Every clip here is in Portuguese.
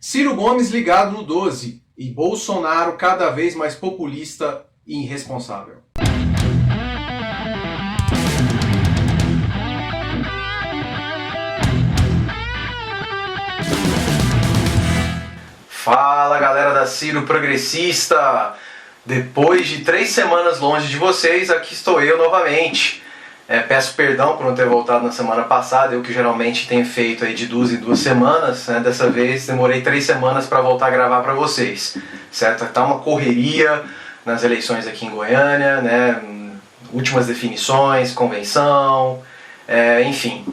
Ciro Gomes ligado no 12 e Bolsonaro cada vez mais populista e irresponsável. Fala galera da Ciro Progressista! Depois de 3 semanas longe de vocês, aqui estou eu novamente. Peço perdão por não ter voltado na semana passada, eu que geralmente tenho feito aí de 2 em 2 semanas, né? Dessa vez demorei 3 semanas para voltar a gravar para vocês, certo? Tá uma correria nas eleições aqui em Goiânia, né? Últimas definições, convenção, enfim,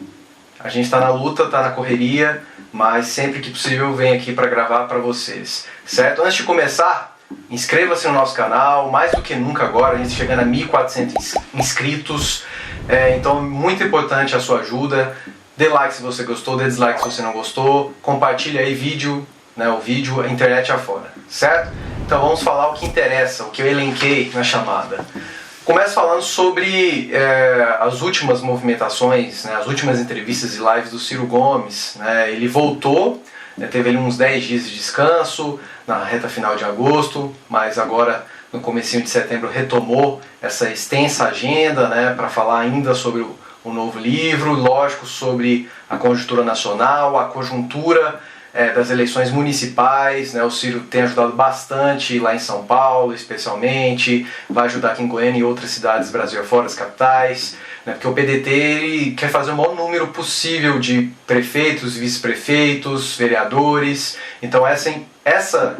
a gente está na luta, está na correria, mas sempre que possível venho aqui para gravar para vocês, certo? Antes de começar, inscreva-se no nosso canal, mais do que nunca agora, a gente chegando a 1.400 inscritos, então muito importante a sua ajuda. Dê like se você gostou, dê dislike se você não gostou, compartilhe aí vídeo, né, o vídeo, a internet afora, certo? Então vamos falar o que interessa, o que eu elenquei na chamada. Começo falando sobre as últimas movimentações, né, as últimas entrevistas e lives do Ciro Gomes, né? Ele voltou, teve ali uns 10 dias de descanso na reta final de agosto, mas agora no comecinho de setembro retomou essa extensa agenda, né, para falar ainda sobre o novo livro, lógico, sobre a conjuntura nacional, a conjuntura das eleições municipais, né? O Ciro tem ajudado bastante lá em São Paulo, especialmente, vai ajudar aqui em Goiânia e outras cidades Brasil afora, as capitais, né? Porque o PDT ele quer fazer o maior número possível de prefeitos, vice-prefeitos, vereadores, então essa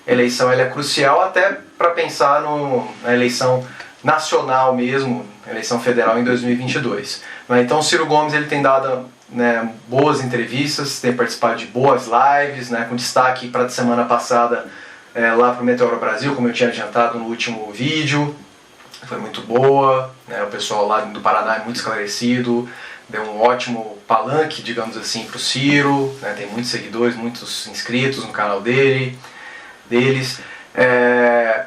eleição ela é crucial até para pensar na eleição nacional mesmo, eleição federal em 2022. Então o Ciro Gomes ele tem dado, né, boas entrevistas, tem participado de boas lives, né, com destaque para a semana passada lá para o Meteoro Brasil, como eu tinha adiantado no último vídeo, foi muito boa, né, o pessoal lá do Paraná é muito esclarecido, deu um ótimo palanque, digamos assim, para o Ciro, né, tem muitos seguidores, muitos inscritos no canal deles.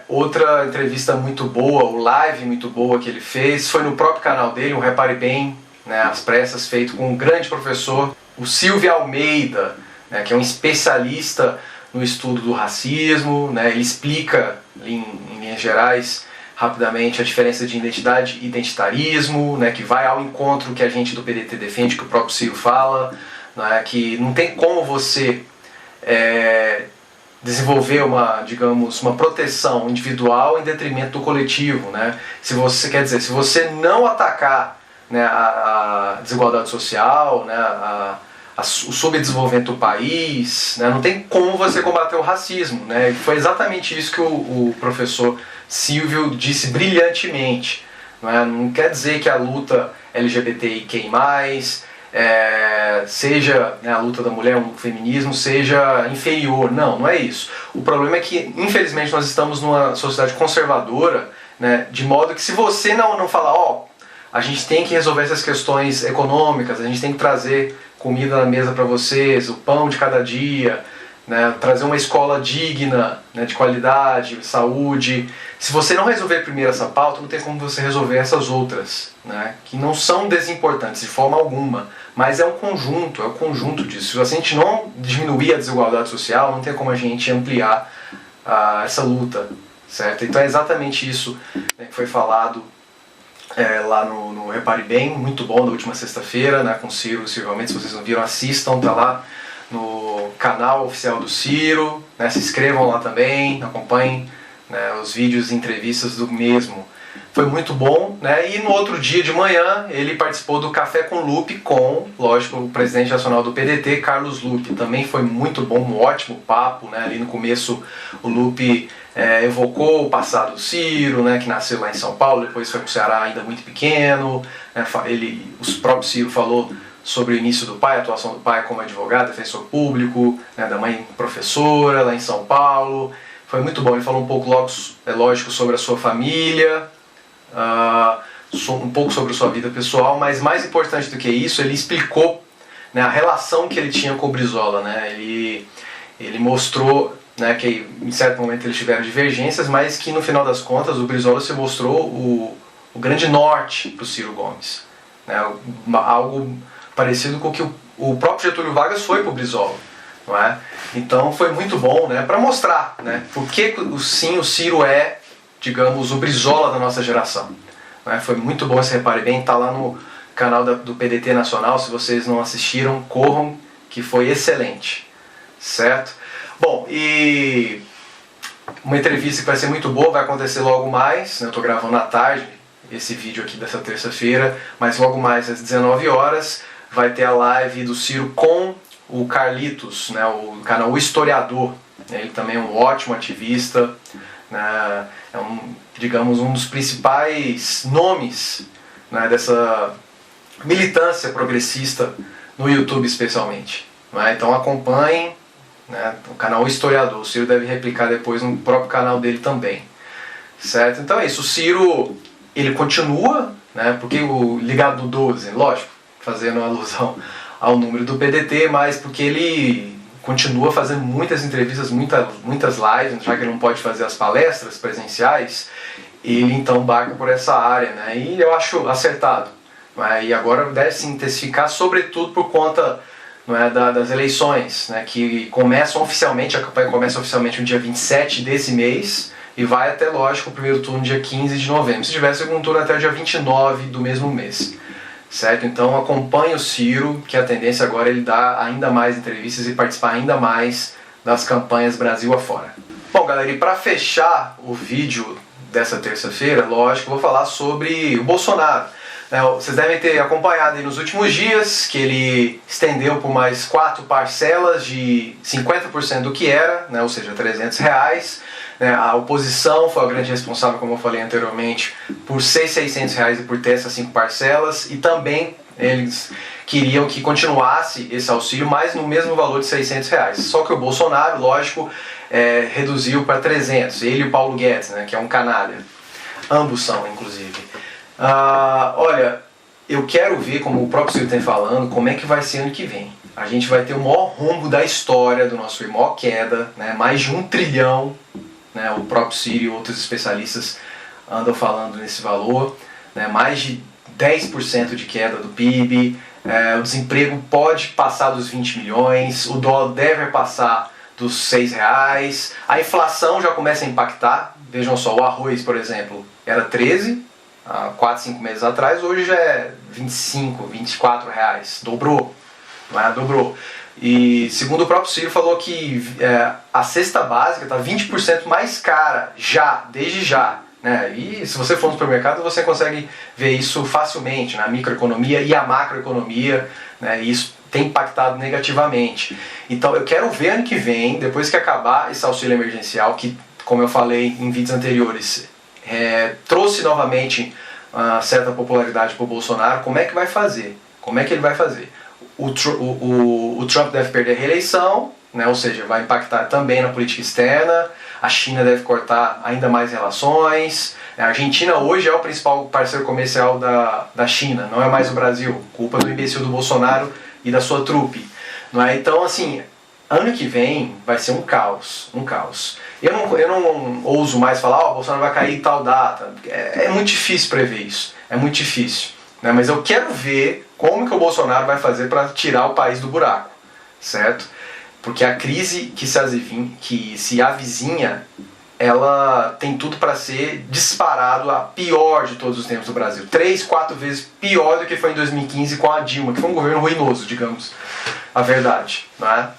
Outra entrevista muito boa, o live muito boa que ele fez, foi no próprio canal dele, o Repare Bem, né, às pressas, feito com um grande professor, o Silvio Almeida, né, que é um especialista no estudo do racismo, né, ele explica em linhas gerais, rapidamente, a diferença de identidade e identitarismo, né, que vai ao encontro que a gente do PDT defende, que o próprio Ciro fala, né, que não tem como você desenvolver uma proteção individual em detrimento do coletivo, né? Se você não atacar, né, a desigualdade social, né, o subdesenvolvimento do país, né, não tem como você combater o racismo, né? E foi exatamente isso que o professor Silvio disse brilhantemente. Não quer dizer que a luta LGBTIQ+, seja, né, a luta da mulher, o feminismo, seja inferior. Não é isso. O problema é que, infelizmente, nós estamos numa sociedade conservadora, né, de modo que se você não falar, a gente tem que resolver essas questões econômicas, a gente tem que trazer comida na mesa para vocês, o pão de cada dia, né, trazer uma escola digna, né, de qualidade, saúde. Se você não resolver primeiro essa pauta, não tem como você resolver essas outras, né, que não são desimportantes de forma alguma, mas é o conjunto disso. Se a gente não diminuir a desigualdade social, não tem como a gente ampliar essa luta, certo? Então é exatamente isso, né, que foi falado lá no Repare Bem, muito bom, na última sexta-feira, né, com o Ciro. Realmente, se vocês não viram, assistam, tá lá no canal oficial do Ciro, né, se inscrevam lá também, acompanhem, né, os vídeos e entrevistas do mesmo. Foi muito bom, né? E no outro dia de manhã ele participou do Café com Lupe com, lógico, o presidente nacional do PDT, Carlos Lupe. Também foi muito bom, um ótimo papo, né? Ali no começo o Lupe evocou o passado do Ciro, né, que nasceu lá em São Paulo, depois foi para o Ceará ainda muito pequeno, né? O próprio Ciro falou sobre o início do pai, a atuação do pai como advogado, defensor público, né, da mãe professora lá em São Paulo. Foi muito bom, ele falou um pouco, lógico, sobre a sua família, um pouco sobre a sua vida pessoal, mas mais importante do que isso, ele explicou, né, a relação que ele tinha com o Brizola, né? Ele mostrou, né, que em certo momento eles tiveram divergências, mas que no final das contas o Brizola se mostrou o grande norte para o Ciro Gomes, né? Algo parecido com o que o próprio Getúlio Vargas foi para o Brizola, não é? Então foi muito bom, né, para mostrar, né, por que sim, o Ciro é, digamos, o Brizola da nossa geração. Né? Foi muito bom esse Repare Bem, tá lá no canal do PDT Nacional, se vocês não assistiram, corram, que foi excelente, certo? Bom, e uma entrevista que vai ser muito boa, vai acontecer logo mais, né? Eu estou gravando à tarde esse vídeo aqui dessa terça-feira, mas logo mais às 19 horas vai ter a live do Ciro com o Carlitos, né? O canal O Historiador. Ele também é um ótimo ativista, né? É digamos, um dos principais nomes, né, dessa militância progressista no YouTube especialmente. Né? Então acompanhem, né, o canal Historiador. O Ciro deve replicar depois no próprio canal dele também. Certo? Então é isso. O Ciro, ele continua, né, porque o ligado do 12, lógico, fazendo alusão ao número do PDT, mas porque ele continua fazendo muitas entrevistas, muitas lives, já que ele não pode fazer as palestras presenciais, ele então embarca por essa área, né? E eu acho acertado. E agora deve se intensificar, sobretudo por conta, não é, das eleições, né, que começam oficialmente, a campanha começa oficialmente no dia 27 desse mês e vai até, lógico, o primeiro turno dia 15 de novembro. Se tiver segundo turno até o dia 29 do mesmo mês. Certo? Então acompanhe o Ciro, que a tendência agora é ele dar ainda mais entrevistas e participar ainda mais das campanhas Brasil afora. Bom, galera, e para fechar o vídeo dessa terça-feira, lógico, eu vou falar sobre o Bolsonaro. Vocês devem ter acompanhado aí nos últimos dias que ele estendeu por mais 4 parcelas de 50% do que era, né, ou seja, R$300. A oposição foi a grande responsável, como eu falei anteriormente, por ser R$600 e por ter essas 5 parcelas, e também eles queriam que continuasse esse auxílio, mas no mesmo valor de R$600. Só que o Bolsonaro, lógico, reduziu para 300. Ele e o Paulo Guedes, né, que é um canalha. Ambos são, inclusive. Olha, eu quero ver, como o próprio Ciro tem falando, como é que vai ser ano que vem. A gente vai ter o maior rombo da história do nosso país, maior queda, né, mais de 1 trilhão. Né, o próprio Ciro e outros especialistas andam falando nesse valor, né, mais de 10% de queda do PIB, o desemprego pode passar dos 20 milhões, o dólar deve passar dos R$6, a inflação já começa a impactar. Vejam só, o arroz, por exemplo, era 13 há 4, 5 meses atrás, hoje já é 25, R$24, dobrou, né, dobrou. E segundo o próprio Ciro, falou que a cesta básica está 20% mais cara desde já. Né? E se você for no supermercado, você consegue ver isso facilmente na microeconomia e a macroeconomia, né? E isso tem impactado negativamente. Então eu quero ver ano que vem, depois que acabar esse auxílio emergencial, que, como eu falei em vídeos anteriores, trouxe novamente certa popularidade para o Bolsonaro, como é que vai fazer? Como é que ele vai fazer? O Trump deve perder a reeleição, né, ou seja, vai impactar também na política externa. A China deve cortar ainda mais relações. A Argentina hoje é o principal parceiro comercial da China, não é mais o Brasil, culpa do imbecil do Bolsonaro e da sua trupe. Não é? Então, assim, ano que vem vai ser um caos, um caos. Eu não ouso mais falar, o Bolsonaro vai cair em tal data. É muito difícil prever isso, é muito difícil. Né? Mas eu quero ver como que o Bolsonaro vai fazer para tirar o país do buraco, certo? Porque a crise que se avizinha, ela tem tudo para ser disparado a pior de todos os tempos do Brasil. 3, 4 vezes pior do que foi em 2015 com a Dilma, que foi um governo ruinoso, digamos a verdade. Né?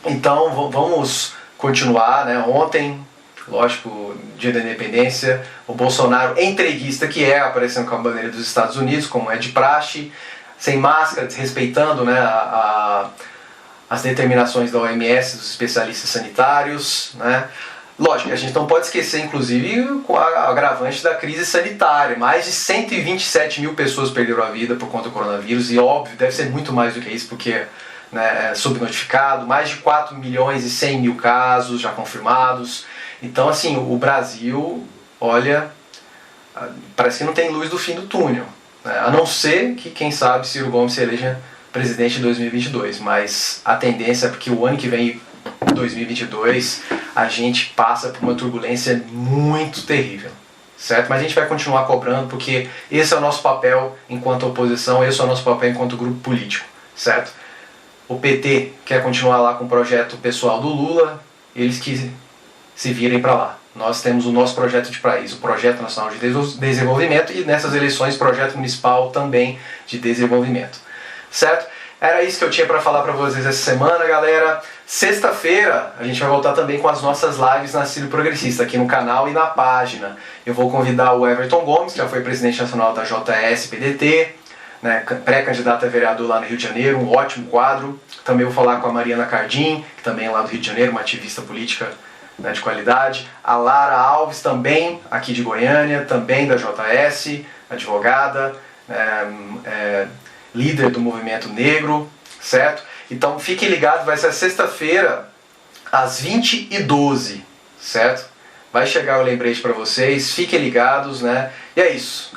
Então vamos continuar. Né? Ontem, lógico, dia da independência, o Bolsonaro, entreguista que aparecendo com a bandeira dos Estados Unidos, como é de praxe, sem máscara, desrespeitando, né, as determinações da OMS, dos especialistas sanitários. Né? Lógico, a gente não pode esquecer, inclusive, com a agravante da crise sanitária. Mais de 127 mil pessoas perderam a vida por conta do coronavírus, e óbvio, deve ser muito mais do que isso, porque né, é subnotificado. Mais de 4 milhões e 100 mil casos já confirmados. Então, assim, o Brasil, olha, parece que não tem luz do fim do túnel. Né? A não ser que, quem sabe, Ciro Gomes se eleja presidente em 2022. Mas a tendência é porque o ano que vem, 2022, a gente passa por uma turbulência muito terrível. Certo? Mas a gente vai continuar cobrando, porque esse é o nosso papel enquanto oposição, esse é o nosso papel enquanto grupo político. Certo? o PT quer continuar lá com o projeto pessoal do Lula, eles que se virem para lá. Nós temos o nosso projeto de país, o Projeto Nacional de Desenvolvimento, e nessas eleições, projeto municipal também de desenvolvimento. Certo? Era isso que eu tinha para falar para vocês essa semana, galera. Sexta-feira a gente vai voltar também com as nossas lives na Ciro Progressista, aqui no canal e na página. Eu vou convidar o Everton Gomes, que já foi presidente nacional da JS-PDT, né, pré-candidato a vereador lá no Rio de Janeiro, um ótimo quadro. Também vou falar com a Mariana Cardim, que também é lá do Rio de Janeiro, uma ativista política, né, de qualidade. A Lara Alves, também aqui de Goiânia, também da JS, advogada, líder do movimento negro, certo? Então fiquem ligados, vai ser sexta-feira às 20h12, certo? Vai chegar o lembrete para vocês, fiquem ligados, né? E é isso.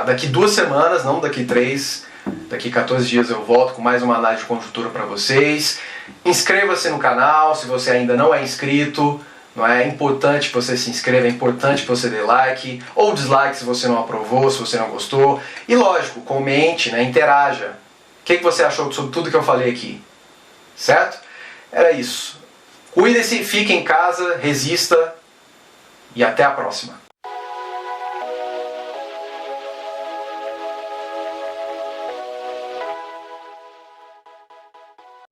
Daqui 2 semanas, não daqui 3, daqui 14 dias eu volto com mais uma análise de conjuntura para vocês. Inscreva-se no canal se você ainda não é inscrito. Não é importante que você se inscreva, é importante que você dê like ou dislike se você não aprovou, se você não gostou. E lógico, comente, né, interaja. O que você achou sobre tudo que eu falei aqui? Certo? Era isso. Cuide-se, fique em casa, resista e até a próxima.